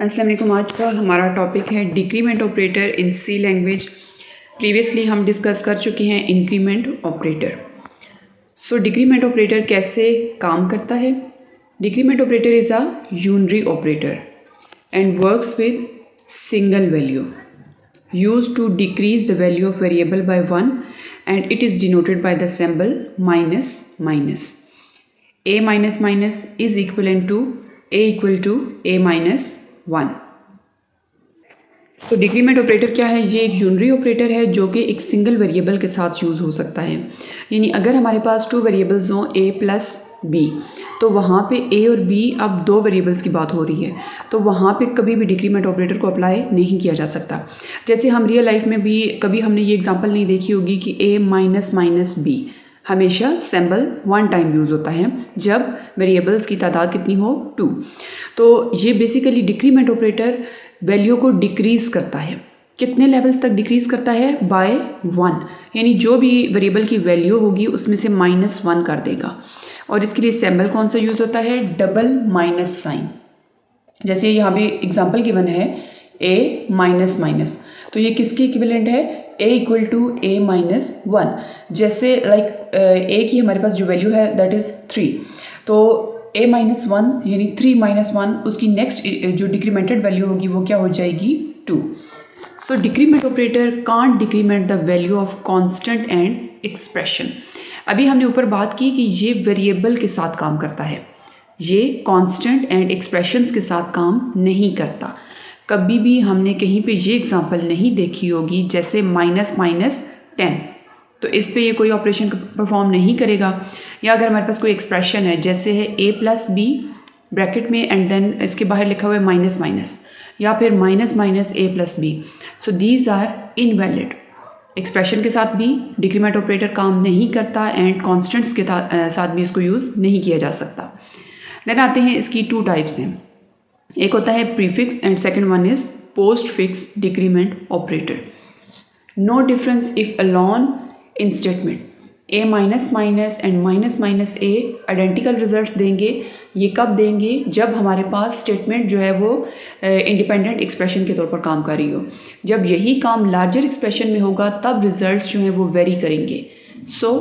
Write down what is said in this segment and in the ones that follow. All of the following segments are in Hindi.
अस्सलाम वालेकुम। आज का हमारा टॉपिक है decrement operator in C language. Previously हम डिस्कस कर चुके हैं increment operator. So decrement operator कैसे काम करता है? Decrement operator is a unary operator and works with single value used to decrease the value of variable by 1 and it is denoted by the symbol minus minus. A minus minus is equivalent to A equal to A minus 1. तो डिक्रीमेंट ऑपरेटर क्या है? ये एक यूनरी ऑपरेटर है जो कि एक सिंगल वेरिएबल के साथ यूज़ हो सकता है। यानी अगर हमारे पास टू वेरिएबल्स हों a प्लस b, तो वहाँ पे a और b अब दो वेरिएबल्स की बात हो रही है, तो वहाँ पे कभी भी डिक्रीमेंट ऑपरेटर को अप्लाई नहीं किया जा सकता। जैसे हम रियल लाइफ में भी कभी हमने ये एग्जांपल नहीं देखी होगी कि a माइनस माइनस b, हमेशा सिंबल वन टाइम यूज़ होता है जब वेरिएबल्स की तादाद कितनी हो 2। तो ये बेसिकली डिक्रीमेंट ऑपरेटर वैल्यू को डिक्रीज़ करता है। कितने लेवल्स तक डिक्रीज़ करता है? बाय 1, यानी जो भी वेरिएबल की वैल्यू होगी उसमें से -1 कर देगा। और इसके लिए सिंबल कौन सा यूज़ होता है? Double minus sign. जैसे यहाँ पे एग्जांपल गिवन है a माइनस माइनस, तो ये किसके इक्विवेलेंट है? a equal to a minus 1। जैसे लाइक a की हमारे पास जो वैल्यू है दैट इज़ 3, तो a माइनस 1 यानी 3 माइनस 1, उसकी नेक्स्ट जो डिक्रीमेंटेड वैल्यू होगी वो क्या हो जाएगी? 2। So decrement operator can't decrement the value of constant and expression. अभी हमने ऊपर बात की कि ये वेरिएबल के साथ काम करता है, ये कांस्टेंट एंड एक्सप्रेशंस के साथ काम नहीं करता। कभी भी हमने कहीं पे ये एग्जांपल नहीं देखी होगी जैसे माइनस माइनस 10, तो इस पे ये कोई ऑपरेशन परफॉर्म नहीं करेगा। या अगर हमारे पास कोई एक्सप्रेशन है जैसे है a प्लस बी ब्रैकेट में एंड देन इसके बाहर लिखा हुआ है माइनस माइनस, या फिर minus minus a plus B, so these are invalid. Expression के साथ भी डिक्रीमेंट ऑपरेटर काम नहीं करता एंड कॉन्स्टेंट्स के साथ भी इसको यूज़ नहीं किया जा सकता। देन आते हैं इसकी टू टाइप्स हैं, एक होता है prefix and second one is postfix decrement operator. No difference if alone in statement a minus minus and minus minus a identical results देंगे। ये कब देंगे? जब हमारे पास स्टेटमेंट जो है वो इंडिपेंडेंट एक्सप्रेशन के तौर पर काम कर रही हो। जब यही काम लार्जर एक्सप्रेशन में होगा तब रिजल्ट्स जो हैं वो वेरी करेंगे। So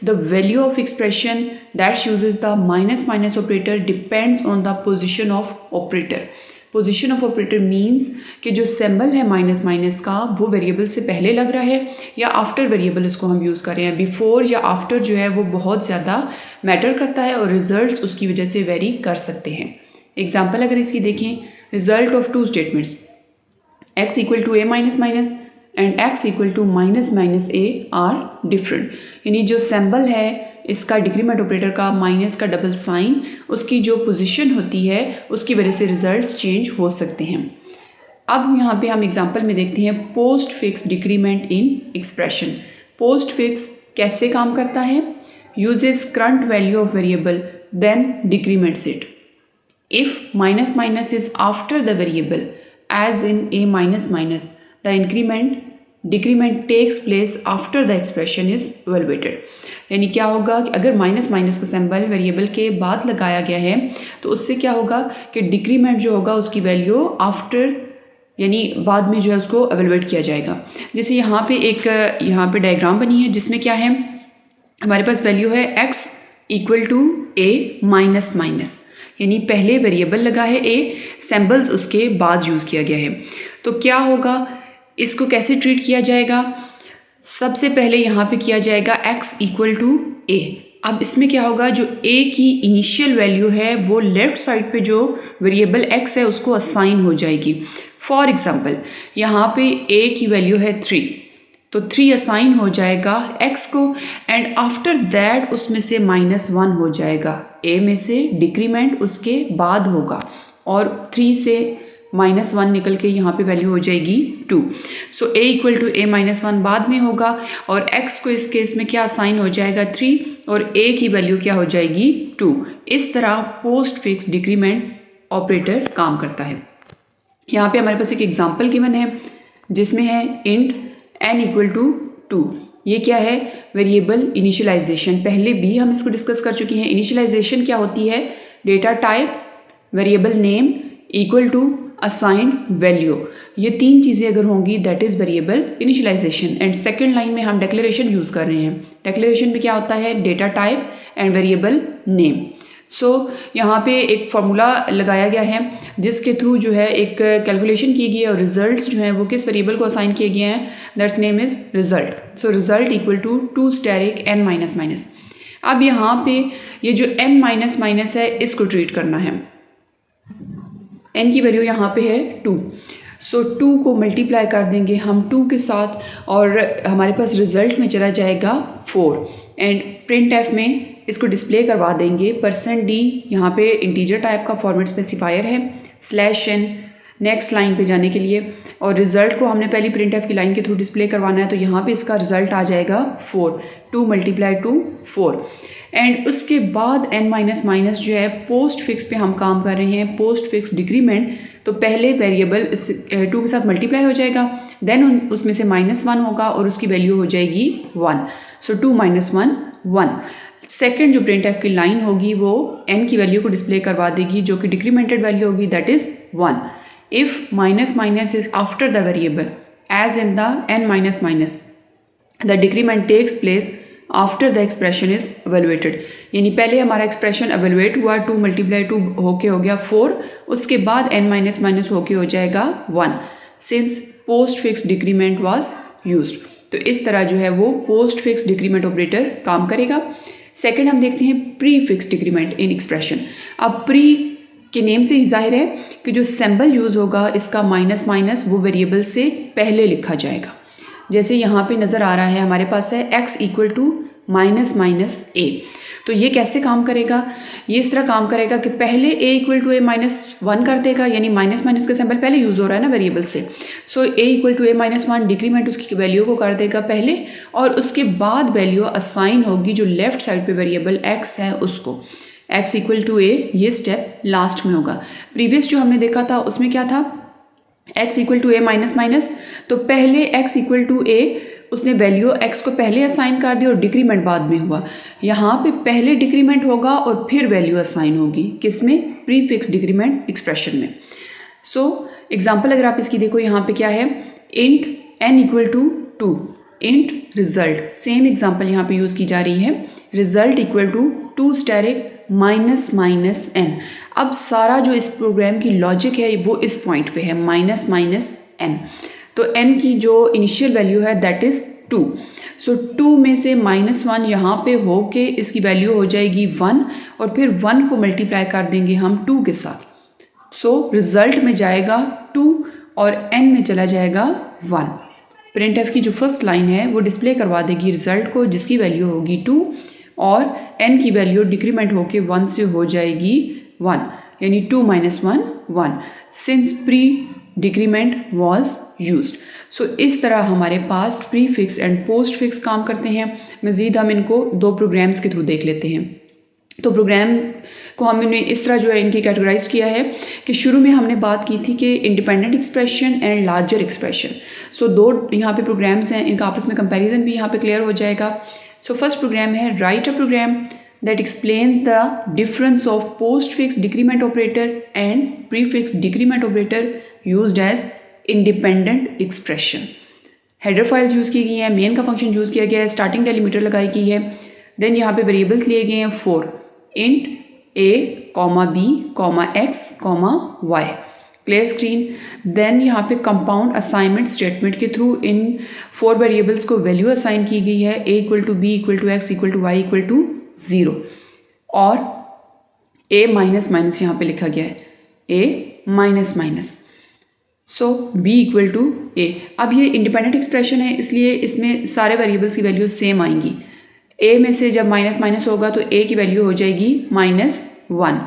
the value of expression that uses the minus minus operator depends on the position of operator. Position of operator means कि जो सिंबल है माइनस माइनस का वो वेरिएबल से पहले लग रहा है या आफ्टर वेरिएबल इसको हम यूज़ कर रहे हैं। बिफोर या आफ्टर जो है वो बहुत ज़्यादा मैटर करता है और रिजल्ट्स उसकी वजह से वेरी कर सकते हैं। एग्जांपल अगर इसकी देखें, result of two statements x equal to a minus minus and x equal to minus minus a are different. यानी जो सिंबल है इसका डिक्रीमेंट ऑपरेटर का माइनस का डबल साइन, उसकी जो पोजीशन होती है उसकी वजह से रिजल्ट्स चेंज हो सकते हैं। अब यहाँ पे हम एग्जांपल में देखते हैं postfix decrement in expression. Postfix कैसे काम करता है? Uses current value of variable then decrements it. If minus minus is after the variable as in a minus minus, the decrement takes place after the expression is evaluated. यानी क्या होगा कि अगर माइनस माइनस का सिंबल वेरिएबल के बाद लगाया गया है तो उससे क्या होगा कि डिक्रीमेंट जो होगा उसकी वैल्यू आफ्टर यानी बाद में जो है उसको एवेलुएट किया जाएगा। जैसे यहाँ पे डायग्राम बनी है जिसमें क्या है, हमारे पास वैल्यू है x equal to a minus minus, यानी पहले वेरिएबल लगा है a, सिंबल्स उसके बाद यूज़ किया गया है। तो क्या होगा, इसको कैसे ट्रीट किया जाएगा? सबसे पहले यहाँ पे किया जाएगा x इक्वल टू a। अब इसमें क्या होगा, जो a की इनिशियल वैल्यू है वो लेफ्ट साइड पे जो वेरिएबल x है उसको असाइन हो जाएगी। फॉर एग्जांपल यहाँ पे a की वैल्यू है 3, तो 3 असाइन हो जाएगा x को एंड आफ्टर दैट उसमें से -1 हो जाएगा। a में से डिक्रीमेंट उसके बाद होगा और 3 से -1 निकल के यहाँ पे वैल्यू हो जाएगी 2। So a equal to a minus 1 बाद में होगा और x को इस केस में क्या असाइन हो जाएगा 3 और a की वैल्यू क्या हो जाएगी 2। इस तरह पोस्ट फिक्स डिक्रीमेंट ऑपरेटर काम करता है। यहाँ पे हमारे पास एक एग्जांपल गिवन है जिसमें है इंट n इक्वल टू 2। ये क्या है? Variable initialisation. पहले भी हम इसको डिस्कस कर चुके हैं। इनिशियलाइजेशन क्या होती है? Data type variable name equal to assigned value, ये तीन चीज़ें अगर होंगी that is variable initialisation. And second line में हम डिक्लेरेशन यूज़ कर रहे हैं। डिक्लेरेशन में क्या होता है, data type and variable name. So यहाँ पे एक फार्मूला लगाया गया है जिसके थ्रू जो है एक कैलकुलेशन की गई है और रिजल्ट्स जो हैं वो किस वेरिएबल को असाइन किए गए हैं, that's name is result. So result equal to 2 asterisk n minus minus. अब यहाँ पे ये जो n माइनस माइनस है इसको ट्रीट करना है। n की वैल्यू यहाँ पे है 2, सो 2 को मल्टीप्लाई कर देंगे हम 2 के साथ और हमारे पास रिजल्ट में चला जाएगा 4। एंड प्रिंट एफ में इसको डिस्प्ले करवा देंगे %d, यहाँ पे इंटीजर टाइप का फॉर्मेट स्पेसिफायर है, /n नेक्स्ट लाइन पे जाने के लिए, और रिजल्ट को हमने पहली प्रिंट एफ की लाइन के थ्रू डिस्प्ले करवाना है, तो यहाँ पे इसका रिजल्ट आ जाएगा 4, 2 × 2 4। एंड उसके बाद n माइनस माइनस जो है पोस्ट फिक्स पे हम काम कर रहे हैं, पोस्ट फिक्स डिक्रीमेंट। तो पहले वेरिएबल 2 के साथ मल्टीप्लाई हो जाएगा, देन उसमें से -1 होगा और उसकी वैल्यू हो जाएगी 1। सो 2 - 1 1। सेकेंड जो प्रिंट एफ की लाइन होगी वो n की वैल्यू को डिस्प्ले करवा देगी जो कि डिक्रीमेंटेड वैल्यू होगी, that is 1। If minus minus is after the variable as in the n minus minus, the decrement takes place after the expression is evaluated, यानी पहले हमारा एक्सप्रेशन एवेलुएट हुआ, 2 × 2 होके हो गया 4, उसके बाद n माइनस माइनस होके हो जाएगा 1 since post fix decrement was used. तो इस तरह जो है वो पोस्ट फिक्स डिक्रीमेंट ऑपरेटर काम करेगा। सेकंड हम देखते हैं pre fix decrement in expression. अब प्री के नेम से ही जाहिर है कि जो सिंबल यूज़ होगा इसका माइनस माइनस वो वेरिएबल से पहले लिखा जाएगा। जैसे यहाँ पे नज़र आ रहा है हमारे पास है x = -a। तो ये कैसे काम करेगा, ये इस तरह काम करेगा कि पहले a = a -1 कर देगा, यानी माइनस माइनस का सिंबल पहले यूज़ हो रहा है ना वेरिएबल से। सो a = a -1 डिक्रीमेंट उसकी वैल्यू को कर देगा पहले, और उसके बाद वैल्यू असाइन होगी जो लेफ्ट साइड पे वेरिएबल x है उसको। x = a, ये स्टेप लास्ट में होगा। प्रीवियस जो हमने देखा था उसमें क्या था, x = a माइनस माइनस, तो पहले x = a उसने वैल्यू x को पहले असाइन कर दी और डिक्रीमेंट बाद में हुआ। यहाँ पे पहले डिक्रीमेंट होगा और फिर वैल्यू असाइन होगी, किसमें, प्री फिक्स डिक्रीमेंट एक्सप्रेशन में। सो एग्जांपल अगर आप इसकी देखो, यहाँ पे क्या है, int n = 2, int result, same example यहाँ पे यूज़ की जा रही है, रिजल्ट = 2 स्टेरिक -n। अब सारा जो इस प्रोग्राम की लॉजिक है वो इस पॉइंट पे है -n। तो n की जो इनिशियल वैल्यू है दैट इज़ 2। सो 2 में से -1 यहाँ पे हो के इसकी वैल्यू हो जाएगी 1, और फिर 1 को मल्टीप्लाई कर देंगे हम 2 के साथ। सो रिजल्ट में जाएगा 2 और n में चला जाएगा 1। प्रिंट एफ की जो फर्स्ट लाइन है वो डिस्प्ले करवा देगी रिजल्ट को जिसकी वैल्यू होगी 2, और n की वैल्यू डिक्रीमेंट होके 1 से हो जाएगी 1, यानी 2 - 1 1 since pre decrement was used. So इस तरह हमारे पास prefix and postfix काम करते हैं। मज़ीद हम इनको 2 प्रोग्राम्स के थ्रू देख लेते हैं। तो प्रोग्राम को हमने इस तरह जो है इनकी कैटेगराइज किया है कि शुरू में हमने बात की थी कि independent expression and larger expression. So 2 यहाँ पे प्रोग्राम्स हैं, इनका आपस में कंपैरिजन भी यहाँ पे क्लियर हो जाएगा। सो फर्स्ट प्रोग्राम है write a program that explains the difference of postfix decrement operator and prefix decrement operator used as independent expression। Header files use की गई हैं, मेन का फंक्शन यूज़ किया गया है, स्टार्टिंग डेलीमीटर लगाई गई है, देन यहाँ पे वेरिएबल्स लिए गए हैं 4, int a, b, x, y, clear screen. Then यहाँ पे कंपाउंड असाइनमेंट स्टेटमेंट के थ्रू इन 4 वेरिएबल्स को वैल्यू असाइन की गई है, a = b = x = y = 0, और a माइनस यहाँ पे लिखा गया है, a minus. So b = a। अब ये इंडिपेंडेंट एक्सप्रेशन है इसलिए इसमें सारे वेरिएबल्स की वैल्यूज सेम आएंगी। a में से जब माइनस होगा तो a की वैल्यू हो जाएगी -1।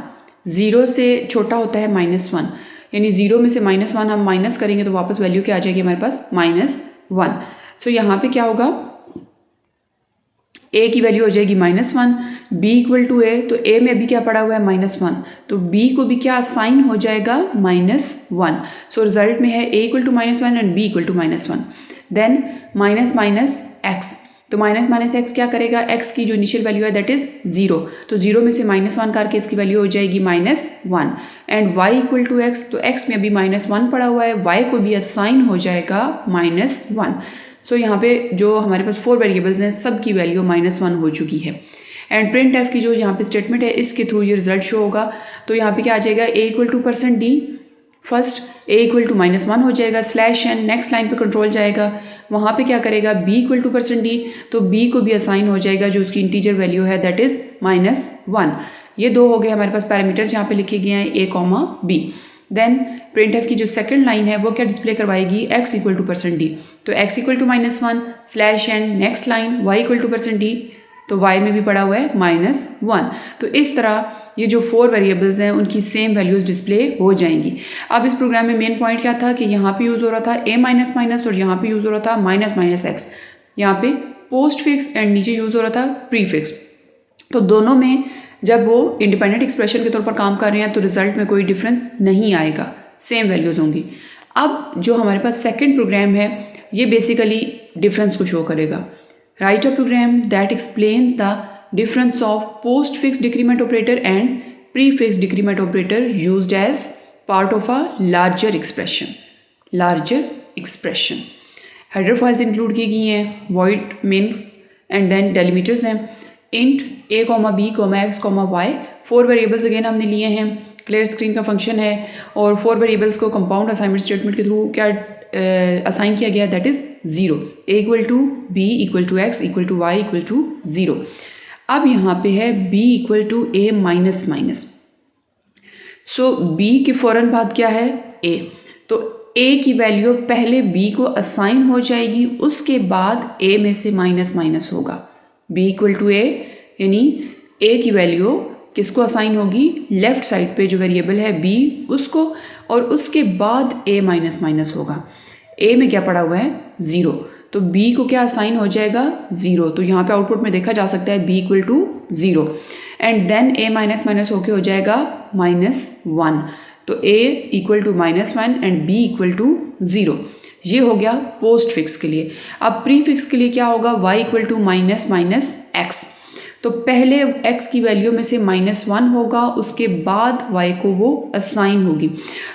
0 से छोटा होता है -1, यानी 0 में से -1 हम माइनस करेंगे तो वापस वैल्यू क्या आ जाएगी हमारे पास -1। सो यहाँ पे क्या होगा, a की वैल्यू हो जाएगी -1, b = a, तो a में भी क्या पड़ा हुआ है -1, तो b को भी क्या साइन हो जाएगा -1। सो रिजल्ट में है a = -1 and b = -1। Then minus x, तो माइनस माइनस एक्स क्या करेगा, एक्स की जो इनिशियल वैल्यू है दैट इज़ 0, तो 0 में से -1 करके इसकी वैल्यू हो जाएगी -1 and y equal to X, तो x में अभी -1 पड़ा हुआ है, y को भी असाइन हो जाएगा -1। सो यहाँ पे जो हमारे पास 4 वेरिएबल्स हैं सब की वैल्यू -1 हो चुकी है। एंड प्रिंट एफ की जो यहाँ पे स्टेटमेंट है इसके थ्रू ये रिजल्ट शो होगा। तो यहाँ पे क्या आ जाएगा, a equal to %d, first a equal to -1 हो जाएगा, /n नेक्स्ट लाइन पे कंट्रोल जाएगा, वहाँ पे क्या करेगा b इक्वल टू %d, तो b को भी असाइन हो जाएगा जो उसकी इंटीजर वैल्यू है दैट इज़ -1। ये दो हो गए हमारे पास पैरामीटर्स यहाँ पे लिखे गए हैं a, b। Then print F की जो सेकंड लाइन है वो क्या डिस्प्ले करवाएगी, x इक्वल टू %d, तो x equal to -1 /n next line y equal to %d, तो y में भी पड़ा हुआ है -1। तो इस तरह ये जो 4 वेरिएबल्स हैं उनकी सेम वैल्यूज़ डिस्प्ले हो जाएंगी। अब इस प्रोग्राम में मेन पॉइंट क्या था कि यहाँ पे यूज़ हो रहा था a और यहाँ पे यूज़ हो रहा था -x, यहाँ पे पोस्ट फिक्स एंड नीचे यूज़ हो रहा था प्री फिक्स। तो दोनों में जब वो इंडिपेंडेंट एक्सप्रेशन के तौर पर काम कर रहे हैं तो रिजल्ट में कोई डिफरेंस नहीं आएगा, सेम वैल्यूज़ होंगी। अब जो हमारे पास सेकेंड प्रोग्राम है ये बेसिकली डिफरेंस को शो करेगा। Write a program that explains the difference of postfix decrement operator and prefix decrement operator used as part of a larger expression. Header files include की गई हैं, void main and then delimiters हैं, int a, b, x, y, 4 variables again हमने लिए हैं, क्लियर स्क्रीन का फंक्शन है और 4 वेरिएबल्स को कंपाउंड असाइनमेंट स्टेटमेंट के थ्रू क्या असाइन किया गया that is 0, a equal to b equal to x equal to y equal to 0। अब यहाँ पे है b equal to a minus minus, so b के फ़ौरन बाद क्या है a, तो a की वैल्यू पहले b को असाइन हो जाएगी, उसके बाद a में से माइनस माइनस होगा, b इक्वल टू a यानी a की वैल्यू किसको असाइन होगी, लेफ्ट साइड पे जो वेरिएबल है b उसको, और उसके बाद a माइनस माइनस होगा। a में क्या पड़ा हुआ है 0, तो b को क्या असाइन हो जाएगा 0, तो यहाँ पे आउटपुट में देखा जा सकता है b equal to 0 and then a minus minus होके हो जाएगा -1, तो a equal to -1 and b equal to 0। ये हो गया पोस्ट फिक्स के लिए। अब प्री फिक्स के लिए क्या होगा, y इक्वल टू -x, तो पहले x की वैल्यू में से -1 होगा, उसके बाद y को वो असाइन होगी।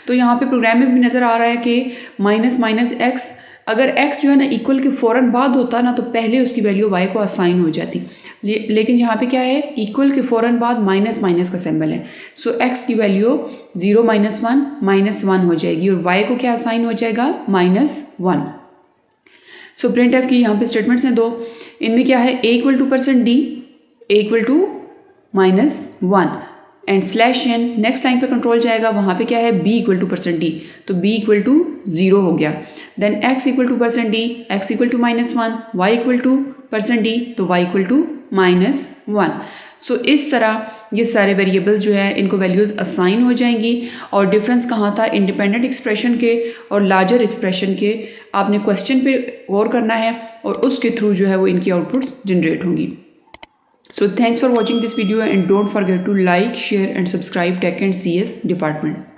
तो यहाँ पे प्रोग्राम में भी नज़र आ रहा है कि -x, अगर x जो है ना इक्वल के फ़ौरन बाद होता ना तो पहले उसकी वैल्यू y को असाइन हो जाती, लेकिन यहाँ पे क्या है, इक्वल के फ़ौरन बाद माइनस माइनस का सिंबल है, सो x की वैल्यू 0 -1 हो जाएगी और y को क्या असाइन हो जाएगा -1। सो प्रिंट एफ की यहाँ पे स्टेटमेंट्स हैं दो, इनमें क्या है a equal to %d, a equal to -1 and /n next line पे कंट्रोल जाएगा, वहाँ पे क्या है b इक्वल टू %d, तो b इक्वल टू 0 हो गया। Then x equal to %d, x equal to -1, y equal to %d, तो y इक्वल टू -1। सो इस तरह ये सारे वेरिएबल्स जो है इनको वैल्यूज़ असाइन हो जाएंगी। और डिफरेंस कहाँ था, इंडिपेंडेंट एक्सप्रेशन के और लार्जर एक्सप्रेशन के। आपने क्वेश्चन पे गौर करना है और उसके थ्रू जो है वो इनकी आउटपुट्स जनरेट होंगी। So thanks for watching this video and don't forget to like, share and subscribe Tech and CS department.